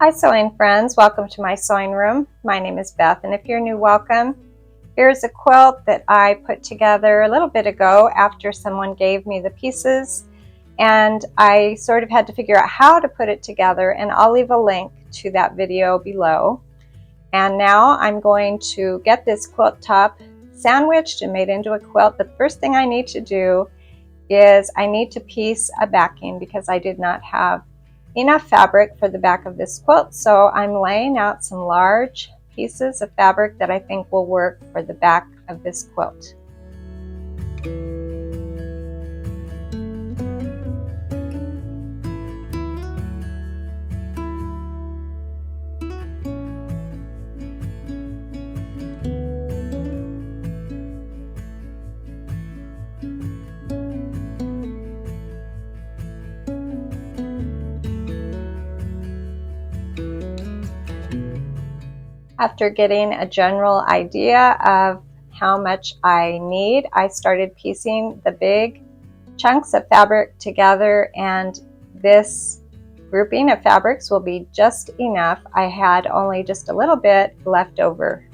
Hi sewing friends, welcome to my sewing room. My name is Beth, and if you're new, welcome. Here's a quilt that I put together a little bit ago after someone gave me the pieces, and I sort of had to figure out how to put it together, and I'll leave a link to that video below. And now I'm going to get this quilt top sandwiched and made into a quilt. But the first thing I need to do is I need to piece a backing because I did not have enough fabric for the back of this quilt, so I'm laying out some large pieces of fabric that I think will work for the back of this quilt. After getting a general idea of how much I need, I started piecing the big chunks of fabric together, and this grouping of fabrics will be just enough. I had only just a little bit left over.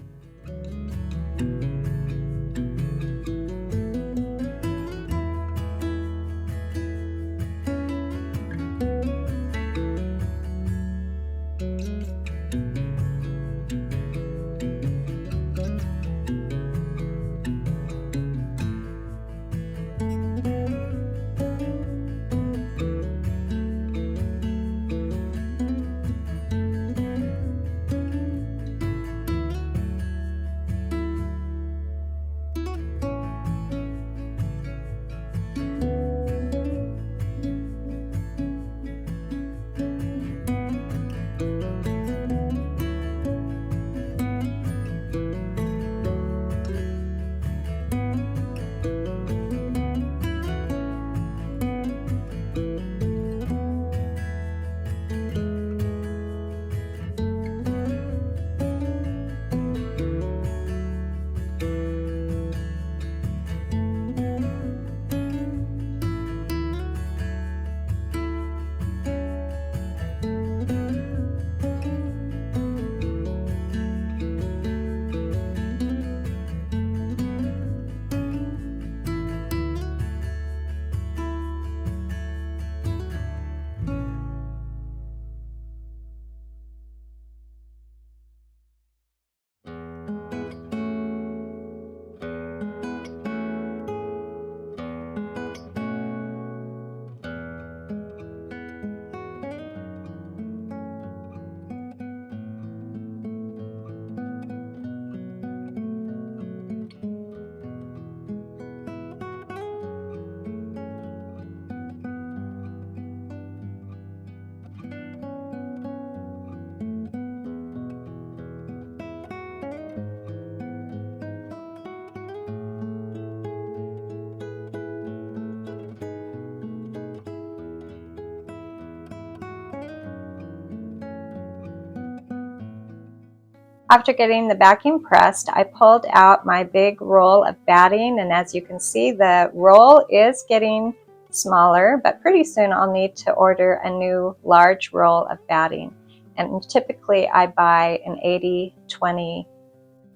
After getting the backing pressed, I pulled out my big roll of batting, and as you can see, the roll is getting smaller, but pretty soon I'll need to order a new large roll of batting. And typically I buy an 80-20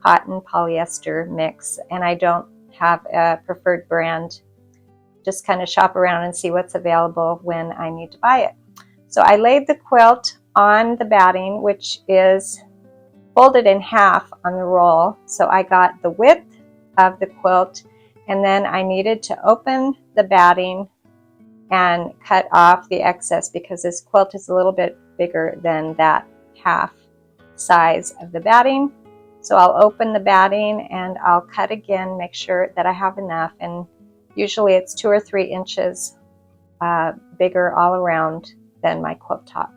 cotton polyester mix, and I don't have a preferred brand. Just kind of shop around and see what's available when I need to buy it. So I laid the quilt on the batting, which is folded in half on the roll, so I got the width of the quilt, and then I needed to open the batting and cut off the excess because this quilt is a little bit bigger than that half size of the batting. So I'll open the batting and I'll cut again, make sure that I have enough, and usually it's 2 or 3 inches bigger all around than my quilt top.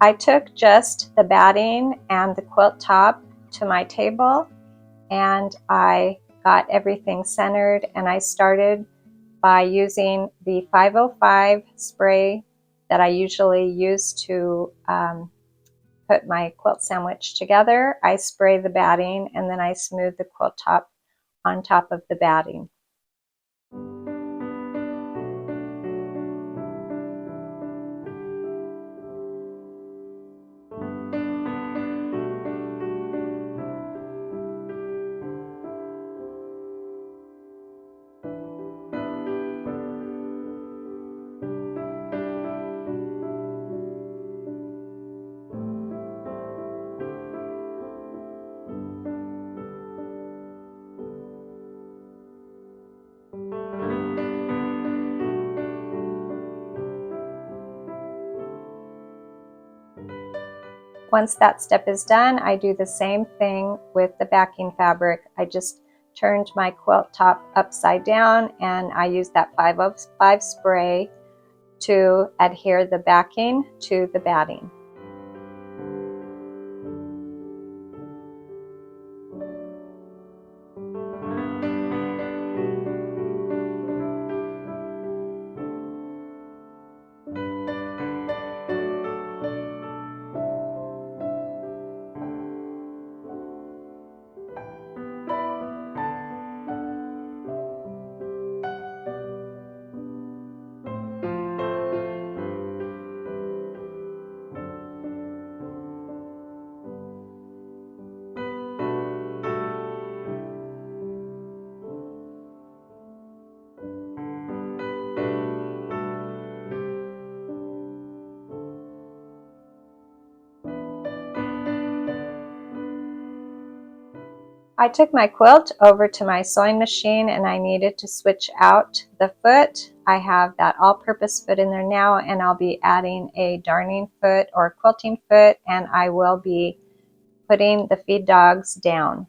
I took just the batting and the quilt top to my table, and I got everything centered, and I started by using the 505 spray that I usually use to put my quilt sandwich together. I spray the batting and then I smooth the quilt top on top of the batting. Once that step is done, I do the same thing with the backing fabric. I just turned my quilt top upside down and I use that 505 spray to adhere the backing to the batting. I took my quilt over to my sewing machine and I needed to switch out the foot. I have that all-purpose foot in there now, and I'll be adding a darning foot or quilting foot, and I will be putting the feed dogs down.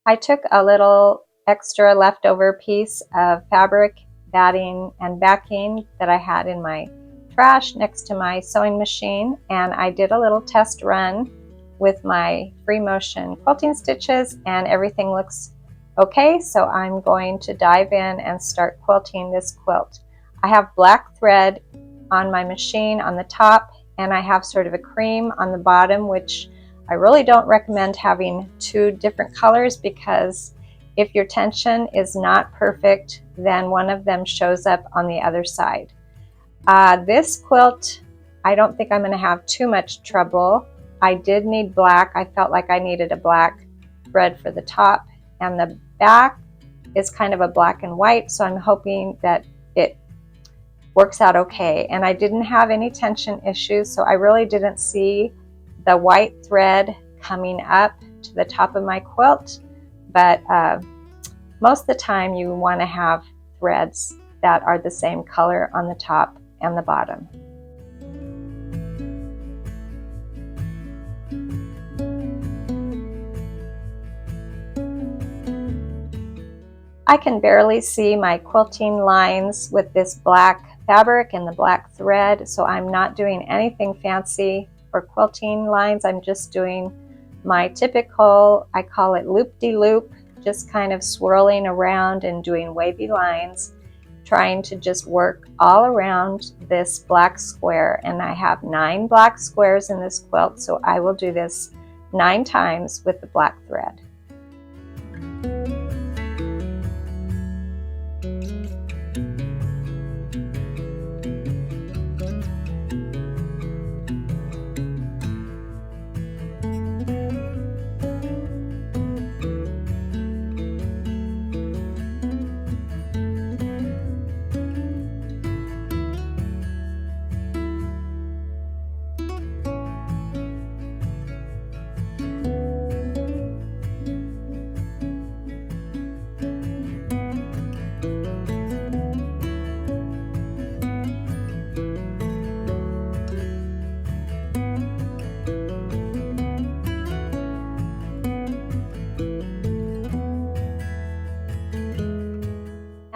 I took a little extra leftover piece of fabric, batting, and backing that I had in my trash next to my sewing machine, and I did a little test run with my free motion quilting stitches, and everything looks okay, so I'm going to dive in and start quilting this quilt. I have black thread on my machine on the top, and I have sort of a cream on the bottom, which I really don't recommend having two different colors, because if your tension is not perfect, then one of them shows up on the other side. This quilt, I don't think I'm going to have too much trouble. I did need black. I felt like I needed a black thread for the top, and the back is kind of a black and white, so I'm hoping that it works out okay. And I didn't have any tension issues, so I really didn't see the white thread coming up to the top of my quilt, but most of the time you want to have threads that are the same color on the top and the bottom. I can barely see my quilting lines with this black fabric and the black thread, so I'm not doing anything fancy for quilting lines. I'm just doing my typical, I call it loop-de-loop, just kind of swirling around and doing wavy lines, trying to just work all around this black square. And I have 9 black squares in this quilt, so I will do this 9 times with the black thread.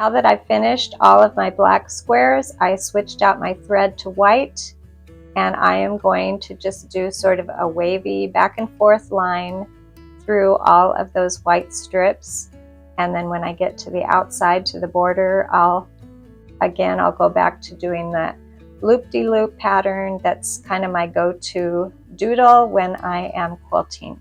Now that I've finished all of my black squares, I switched out my thread to white, and I am going to just do sort of a wavy back and forth line through all of those white strips. And then when I get to the outside, to the border, I'll go back to doing that loop-de-loop pattern. That's kind of my go-to doodle when I am quilting.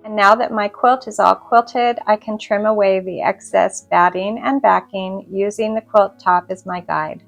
And now that my quilt is all quilted, I can trim away the excess batting and backing using the quilt top as my guide.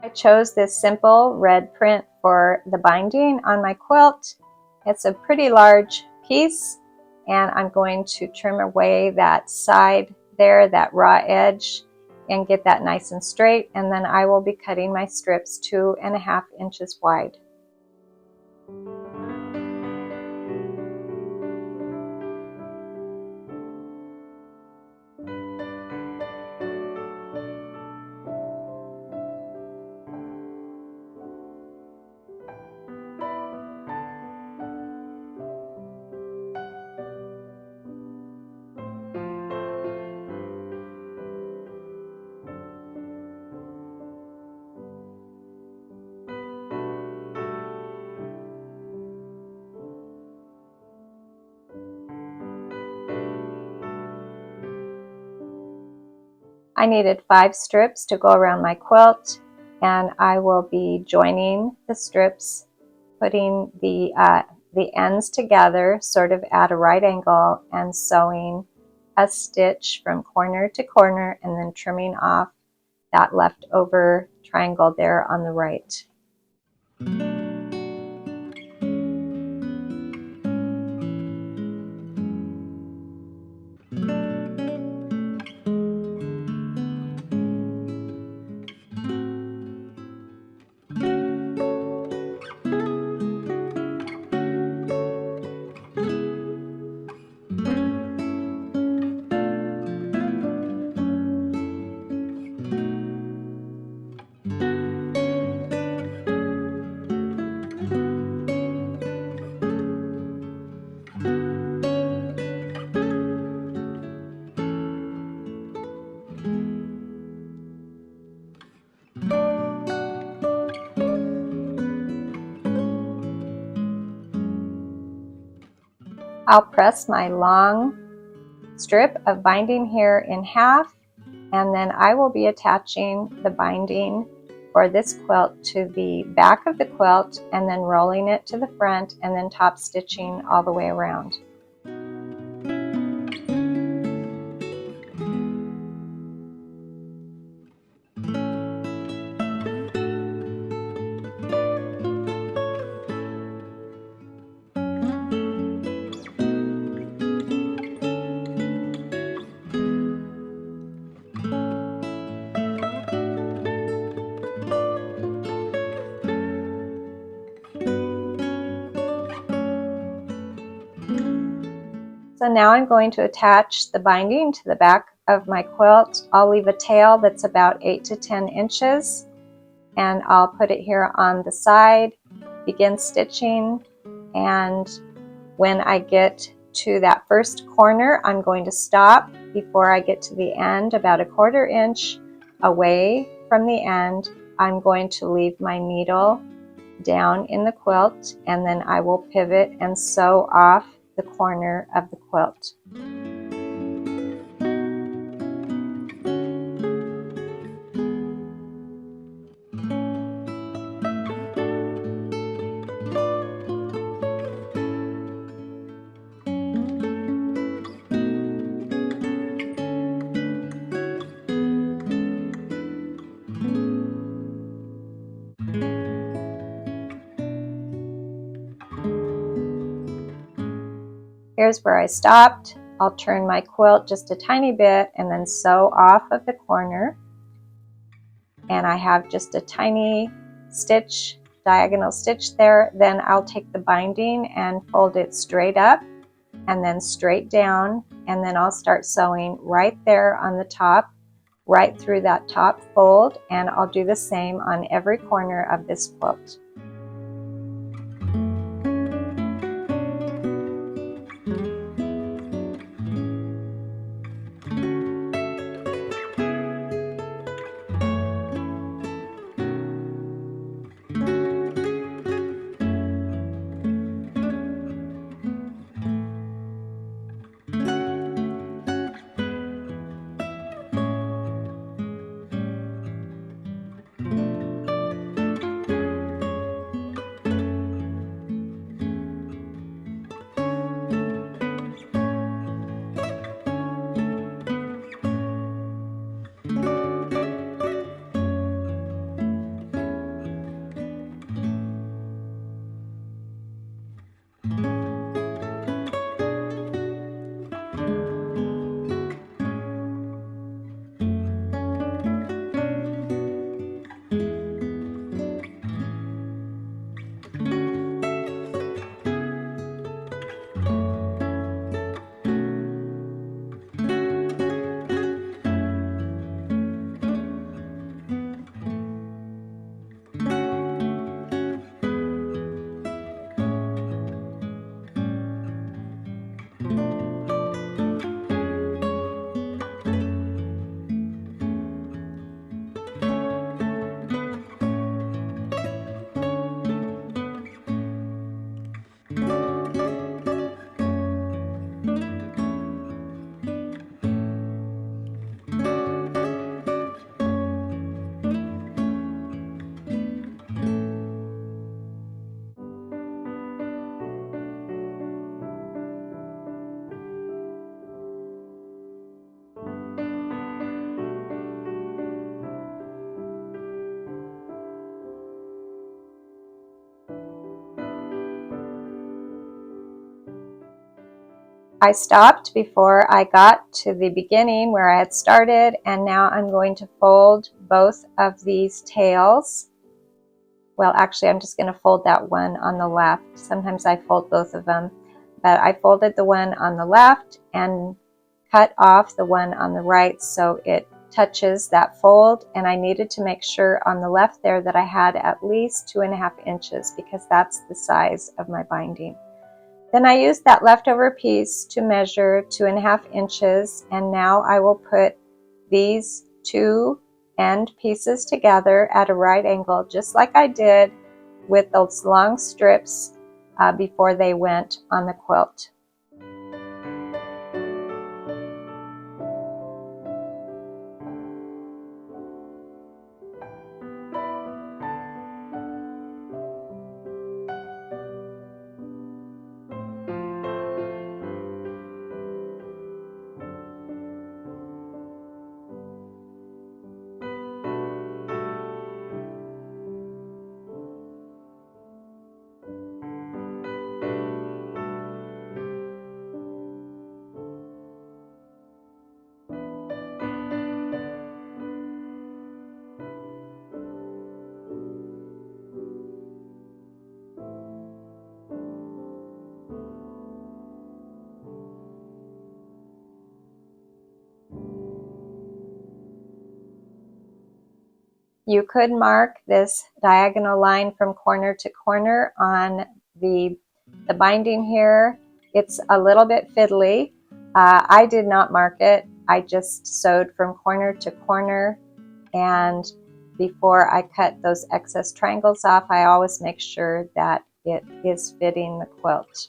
I chose this simple red print for the binding on my quilt. It's a pretty large piece, and I'm going to trim away that side there, that raw edge, and get that nice and straight, and then I will be cutting my strips 2.5 inches wide. I needed 5 strips to go around my quilt, and I will be joining the strips, putting the ends together sort of at a right angle and sewing a stitch from corner to corner, and then trimming off that leftover triangle there on the right. I'll press my long strip of binding here in half, and then I will be attaching the binding for this quilt to the back of the quilt and then rolling it to the front and then top stitching all the way around. So now I'm going to attach the binding to the back of my quilt. I'll leave a tail that's about 8 to 10 inches, and I'll put it here on the side, begin stitching, and when I get to that first corner, I'm going to stop before I get to the end, about a 1/4 inch away from the end. I'm going to leave my needle down in the quilt, and then I will pivot and sew off the corner of the quilt. Here's where I stopped. I'll turn my quilt just a tiny bit and then sew off of the corner. And I have just a tiny stitch, diagonal stitch there. Then I'll take the binding and fold it straight up and then straight down. And then I'll start sewing right there on the top, right through that top fold. And I'll do the same on every corner of this quilt. I stopped before I got to the beginning where I had started, and now I'm going to fold both of these tails. Well, actually, I'm just going to fold that one on the left. Sometimes I fold both of them, but I folded the one on the left and cut off the one on the right so it touches that fold, and I needed to make sure on the left there that I had at least 2.5 inches because that's the size of my binding. Then I used that leftover piece to measure 2.5 inches, and now I will put these two end pieces together at a right angle, just like I did with those long strips before they went on the quilt. You could mark this diagonal line from corner to corner on the binding here. It's a little bit fiddly. I did not mark it. I just sewed from corner to corner, and before I cut those excess triangles off, I always make sure that it is fitting the quilt.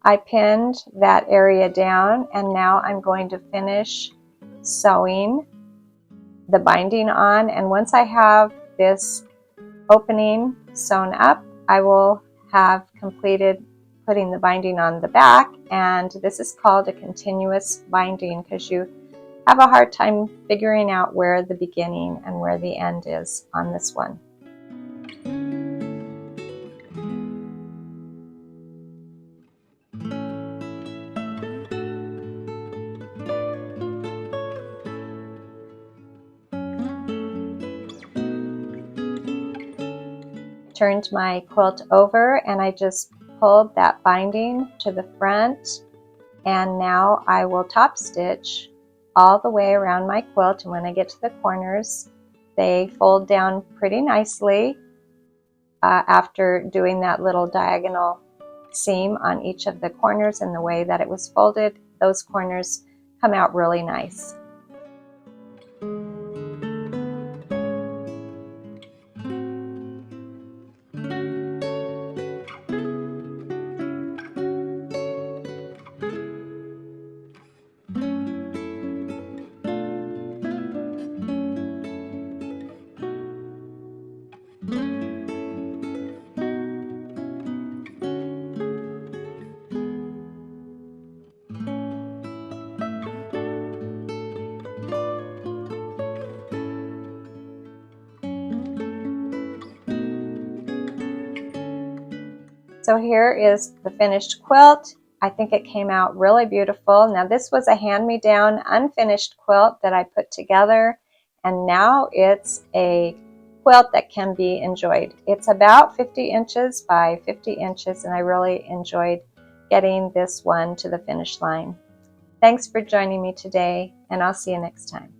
I pinned that area down, and now I'm going to finish sewing the binding on, and once I have this opening sewn up, I will have completed putting the binding on the back. And this is called a continuous binding because you have a hard time figuring out where the beginning and where the end is on this one. Turned my quilt over and I just pulled that binding to the front, and now I will top stitch all the way around my quilt, and when I get to the corners they fold down pretty nicely after doing that little diagonal seam on each of the corners, and the way that it was folded, those corners come out really nice. So here is the finished quilt. I think it came out really beautiful. Now this was a hand-me-down unfinished quilt that I put together, and now it's a quilt that can be enjoyed. It's about 50 inches by 50 inches, and I really enjoyed getting this one to the finish line. Thanks for joining me today, and I'll see you next time.